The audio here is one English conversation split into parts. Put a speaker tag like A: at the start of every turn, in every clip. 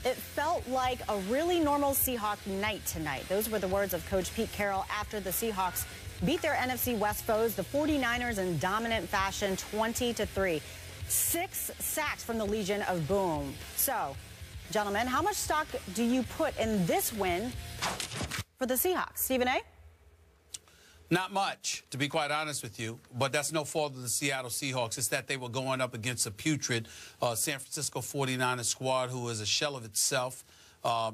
A: It felt like a really normal Seahawk night tonight. Those were the words of Coach Pete Carroll after the Seahawks beat their NFC West foes, the 49ers, in dominant fashion, 20-3. 6 sacks from the Legion of Boom. So, gentlemen, how much stock do you put in this win for the Seahawks? Stephen A.?
B: Not much, to be quite honest with you, but that's no fault of the Seattle Seahawks. It's that they were going up against a putrid San Francisco 49ers squad who is a shell of itself.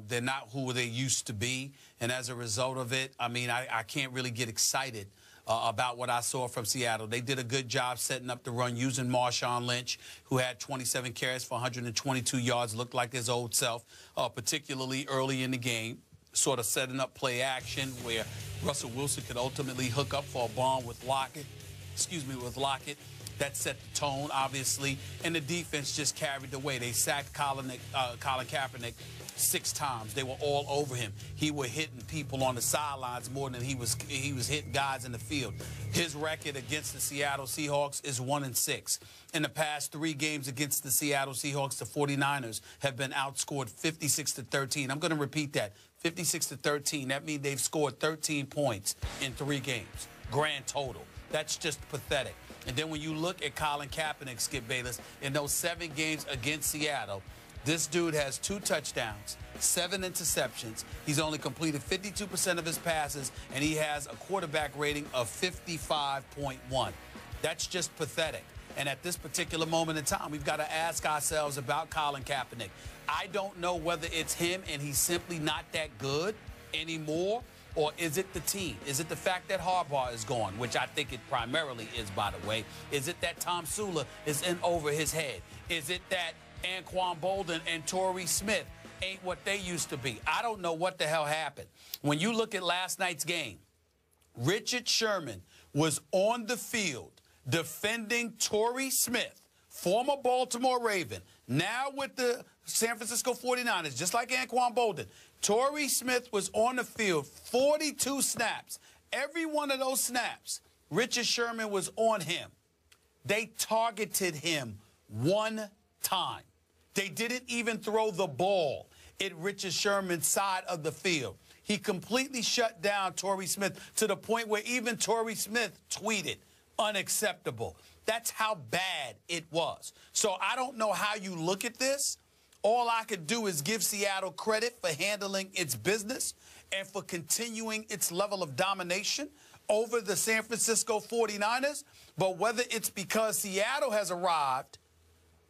B: They're not who they used to be, and as a result of it, I mean, I can't really get excited about what I saw from Seattle. They did a good job setting up the run using Marshawn Lynch, who had 27 carries for 122 yards, looked like his old self, particularly early in the game, sort of setting up play action where Russell Wilson could ultimately hook up for a bomb with Lockett. That set the tone, obviously, and the defense just carried the way. They sacked Colin Kaepernick 6 times. They were all over him. He was hitting people on the sidelines more than he was hitting guys in the field. His record against the Seattle Seahawks is 1-6. In the past 3 games against the Seattle Seahawks, the 49ers have been outscored 56-13. I'm going to repeat that, 56-13. That means they've scored 13 points in 3 games, grand total. That's just pathetic. And then when you look at Colin Kaepernick, Skip Bayless, in those 7 games against Seattle, this dude has 2 touchdowns, 7 interceptions. He's only completed 52% of his passes, and he has a quarterback rating of 55.1. That's just pathetic. And at this particular moment in time, we've got to ask ourselves about Colin Kaepernick. I don't know whether it's him and he's simply not that good anymore, or is it the team? Is it the fact that Harbaugh is gone, which I think it primarily is, by the way? Is it that Tom Sula is in over his head? Is it that Anquan Bolden and Torrey Smith ain't what they used to be? I don't know what the hell happened. When you look at last night's game, Richard Sherman was on the field defending Torrey Smith, former Baltimore Raven, now with the San Francisco 49ers, just like Anquan Bolden. Torrey Smith was on the field 42 snaps. Every one of those snaps, Richard Sherman was on him. They targeted him 1 time. They didn't even throw the ball at Richard Sherman's side of the field. He completely shut down Torrey Smith to the point where even Torrey Smith tweeted, "Unacceptable." That's how bad it was. So I don't know how you look at this. All I could do is give Seattle credit for handling its business and for continuing its level of domination over the San Francisco 49ers. But whether it's because Seattle has arrived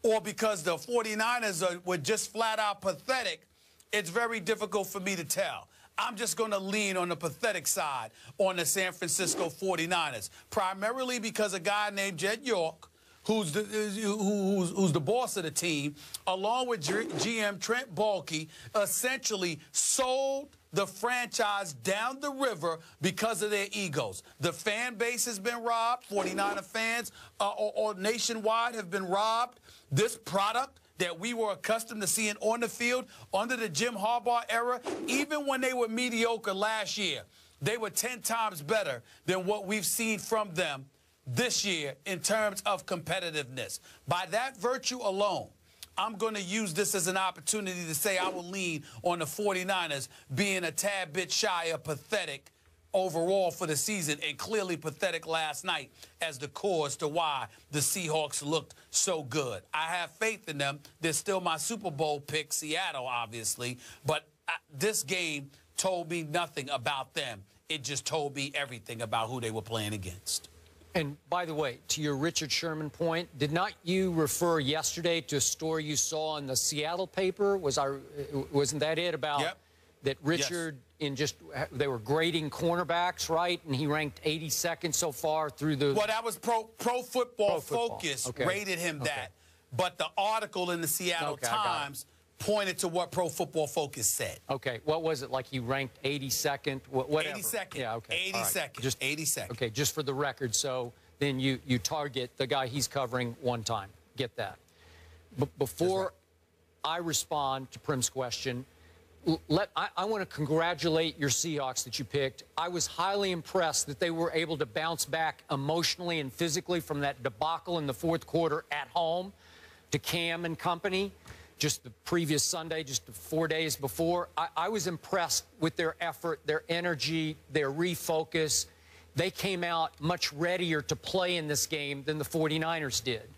B: or because the 49ers were just flat out pathetic, it's very difficult for me to tell. I'm just going to lean on the pathetic side on the San Francisco 49ers, primarily because a guy named Jed York, who's the boss of the team, along with GM Trent Baalke, essentially sold the franchise down the river because of their egos. The fan base has been robbed. 49er fans or nationwide have been robbed. This product that we were accustomed to seeing on the field under the Jim Harbaugh era, even when they were mediocre last year, they were 10 times better than what we've seen from them this year in terms of competitiveness. By that virtue alone, I'm going to use this as an opportunity to say I will lean on the 49ers being a tad bit shy of pathetic overall for the season, and clearly pathetic last night as the cause to why the Seahawks looked so good. I have faith in them. They're still my Super Bowl pick, Seattle, obviously, but this game told me nothing about them. It just told me everything about who they were playing against.
C: And by the way, to your Richard Sherman point, did not you refer yesterday to a story you saw in the Seattle paper? Wasn't that it about that Richard they were grading cornerbacks, right? And he ranked 82nd so far through the...
B: Well, that was Pro Football Focus rated him that. But the article in the Seattle Times pointed to what Pro Football Focus said.
C: Okay, what was it? Like he ranked 82nd? Whatever.
B: 82nd.
C: Yeah, okay.
B: 82nd. Right.
C: Just
B: 82nd.
C: Okay, just for the record. So then you target the guy he's covering 1 time. Get that. Before I respond to Prim's question, I want to congratulate your Seahawks that you picked. I was highly impressed that they were able to bounce back emotionally and physically from that debacle in the 4th quarter at home to Cam and company. just the previous Sunday, just 4 days before. I was impressed with their effort, their energy, their refocus. They came out much readier to play in this game than the 49ers did.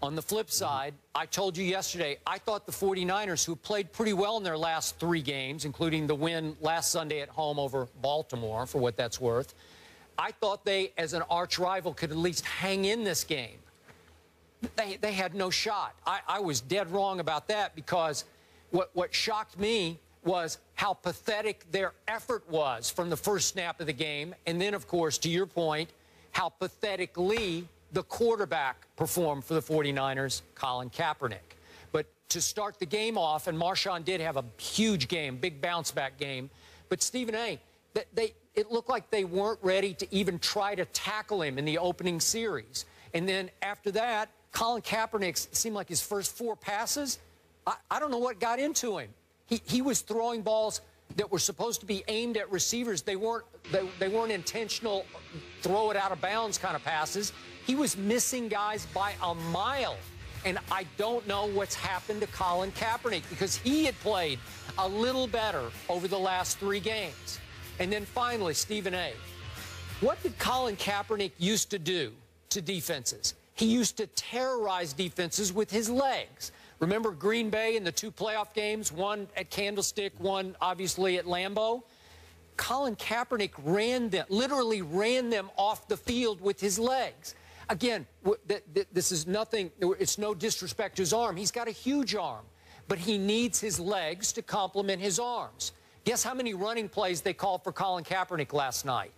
C: On the flip side, I told you yesterday, I thought the 49ers, who played pretty well in their last 3 games, including the win last Sunday at home over Baltimore, for what that's worth, I thought they, as an arch rival, could at least hang in this game. They had no shot. I was dead wrong about that, because what shocked me was how pathetic their effort was from the first snap of the game. And then, of course, to your point, how pathetically the quarterback performed for the 49ers, Colin Kaepernick. But to start the game off, and Marshawn did have a huge game, big bounce-back game, but Stephen A., it looked like they weren't ready to even try to tackle him in the opening series. And then after that, Colin Kaepernick seemed like his first 4 passes, I don't know what got into him. He was throwing balls that were supposed to be aimed at receivers. They weren't intentional, throw it out of bounds kind of passes. He was missing guys by a mile. And I don't know what's happened to Colin Kaepernick, because he had played a little better over the last 3 games. And then finally, Stephen A., what did Colin Kaepernick used to do to defenses? He used to terrorize defenses with his legs. Remember Green Bay in the 2 playoff games, one at Candlestick, one obviously at Lambeau? Colin Kaepernick literally ran them off the field with his legs. Again, this is nothing, it's no disrespect to his arm. He's got a huge arm, but he needs his legs to complement his arms. Guess how many running plays they called for Colin Kaepernick last night?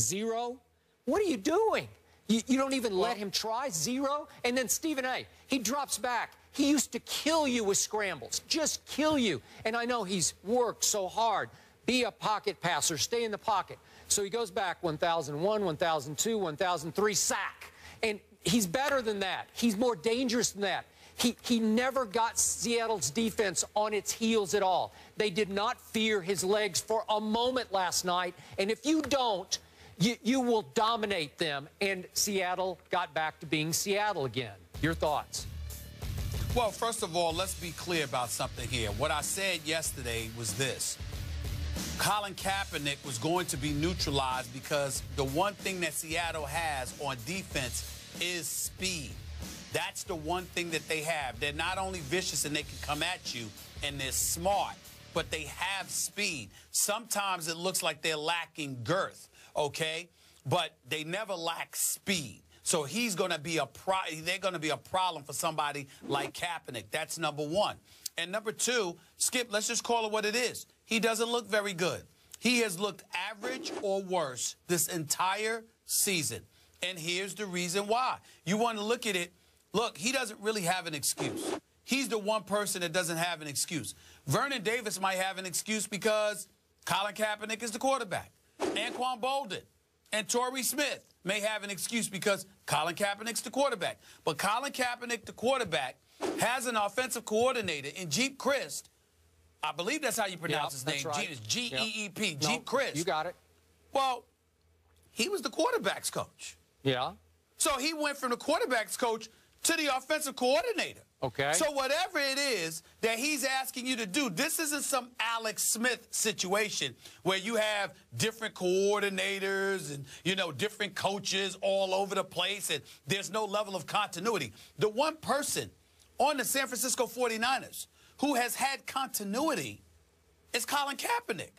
C: 0? What are you doing? You don't even let him try? 0? And then Stephen A., he drops back. He used to kill you with scrambles, just kill you. And I know he's worked so hard. Be a pocket passer, stay in the pocket. So he goes back 1001, 1002, 1003, sack. And he's better than that. He's more dangerous than that. He never got Seattle's defense on its heels at all. They did not fear his legs for a moment last night. And if you don't, you will dominate them. And Seattle got back to being Seattle again. Your thoughts?
B: Well, first of all, let's be clear about something here. What I said yesterday was this. Colin Kaepernick was going to be neutralized because the one thing that Seattle has on defense is speed. That's the one thing that they have. They're not only vicious and they can come at you, and they're smart, but they have speed. Sometimes it looks like they're lacking girth, okay? But they never lack speed. So he's going to be they're going to be a problem for somebody like Kaepernick. That's number one. And number two, Skip, let's just call it what it is. He doesn't look very good. He has looked average or worse this entire season. And here's the reason why. You want to look at it. Look, he doesn't really have an excuse. He's the one person that doesn't have an excuse. Vernon Davis might have an excuse because Colin Kaepernick is the quarterback. Anquan Bolden and Torrey Smith may have an excuse because Colin Kaepernick's the quarterback. But Colin Kaepernick, the quarterback, has an offensive coordinator in Jeep Christ. I believe that's how you pronounce his name.
C: Right.
B: It's G-E-E-P,
C: No,
B: Jeep Christ.
C: You got it.
B: Well, he was the quarterback's coach.
C: Yeah.
B: So he went from the quarterback's coach to the offensive coordinator.
C: Okay.
B: So whatever it is that he's asking you to do, this isn't some Alex Smith situation where you have different coordinators and, you know, different coaches all over the place and there's no level of continuity. The one person on the San Francisco 49ers who has had continuity is Colin Kaepernick.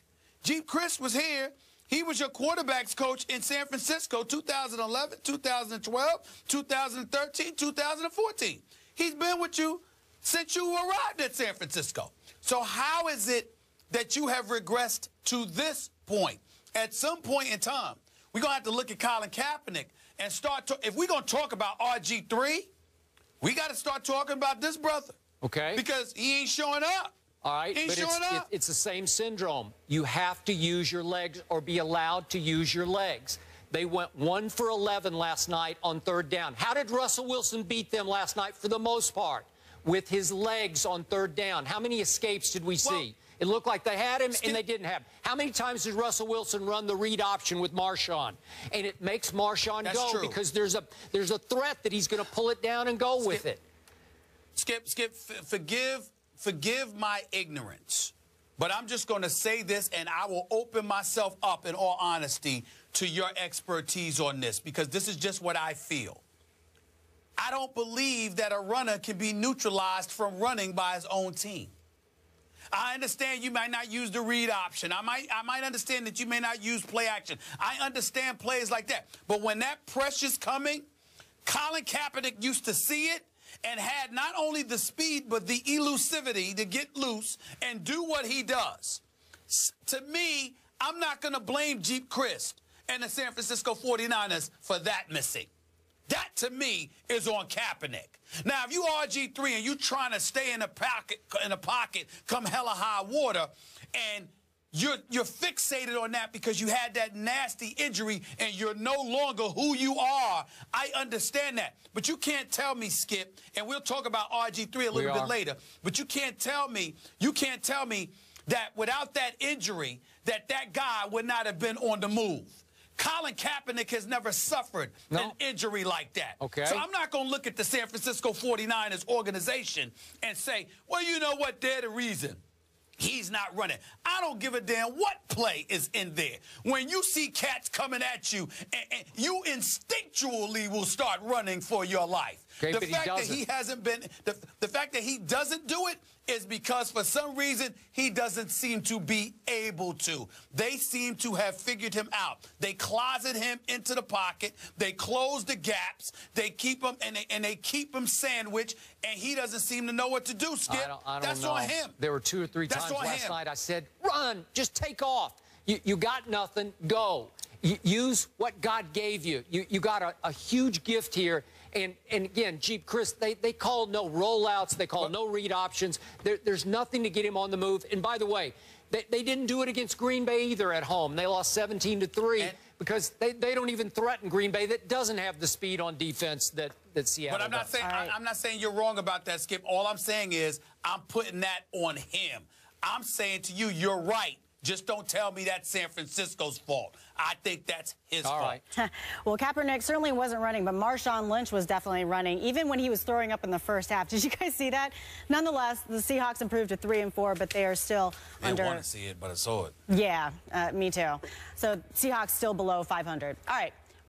B: Jeep Christ was here. He was your quarterback's coach in San Francisco 2011, 2012, 2013, 2014. He's been with you since you arrived at San Francisco. So how is it that you have regressed to this point? At some point in time, we're going to have to look at Colin Kaepernick and start if we're going to talk about RG3, we got to start talking about this brother.
C: Okay.
B: Because he ain't showing up.
C: All right,
B: He's
C: but it's the same syndrome. You have to use your legs or be allowed to use your legs. They went 1 for 11 last night on 3rd down. How did Russell Wilson beat them last night for the most part? With his legs on 3rd down. How many escapes did we see? It looked like they had him and they didn't have him. How many times did Russell Wilson run the read option with Marshawn? And it makes Marshawn go because there's a threat that he's going to pull it down and go with it.
B: Skip, forgive forgive my ignorance, but I'm just going to say this, and I will open myself up in all honesty to your expertise on this, because this is just what I feel. I don't believe that a runner can be neutralized from running by his own team. I understand you might not use the read option. I might understand that you may not use play action. I understand plays like that. But when that pressure's coming, Colin Kaepernick used to see it and had not only the speed but the elusivity to get loose and do what he does. To me, I'm not going to blame Jeep Christ and the San Francisco 49ers for that missing. That, to me, is on Kaepernick. Now, if you RG3 and you're trying to stay in the pocket come hella high water, and you're fixated on that because you had that nasty injury and you're no longer who you are, I understand that. But you can't tell me, Skip, and we'll talk about RG3 a little bit later, but you can't tell me that without that injury, that guy would not have been on the move. Colin Kaepernick has never suffered an injury like that.
C: Okay.
B: So I'm not going to look at the San Francisco 49ers organization and say, well, you know what, they're the reason he's not running. I don't give a damn what play is in there. When you see cats coming at you, and you instinctually will start running for your life.
C: Okay,
B: the fact that he hasn't been, the fact that he doesn't do it is because for some reason he doesn't seem to be able to. They seem to have figured him out. They closet him into the pocket. They close the gaps. They keep him and they keep him sandwiched, and he doesn't seem to know what to do, Skip.
C: I don't
B: That's
C: know.
B: on him.
C: There were 2 or 3 times last night I said, run, just take off. You got nothing, go. Use what God gave you. You got a huge gift here. And again, Jeep Chris, they call no rollouts. They call no read options. There's nothing to get him on the move. And by the way, they didn't do it against Green Bay either at home. They lost 17-3 because they don't even threaten Green Bay that doesn't have the speed on defense that Seattle
B: But I'm not
C: does.
B: saying I'm not saying you're wrong about that, Skip. All I'm saying is I'm putting that on him. I'm saying to you, you're right. Just don't tell me that's San Francisco's fault. I think that's his fault.
C: Right.
A: Well, Kaepernick certainly wasn't running, but Marshawn Lynch was definitely running, even when he was throwing up in the first half. Did you guys see that? Nonetheless, the Seahawks improved to 3-4, but they are still under.
B: I didn't want to see it, but I saw it.
A: Yeah, me too. So Seahawks still below 500. All right.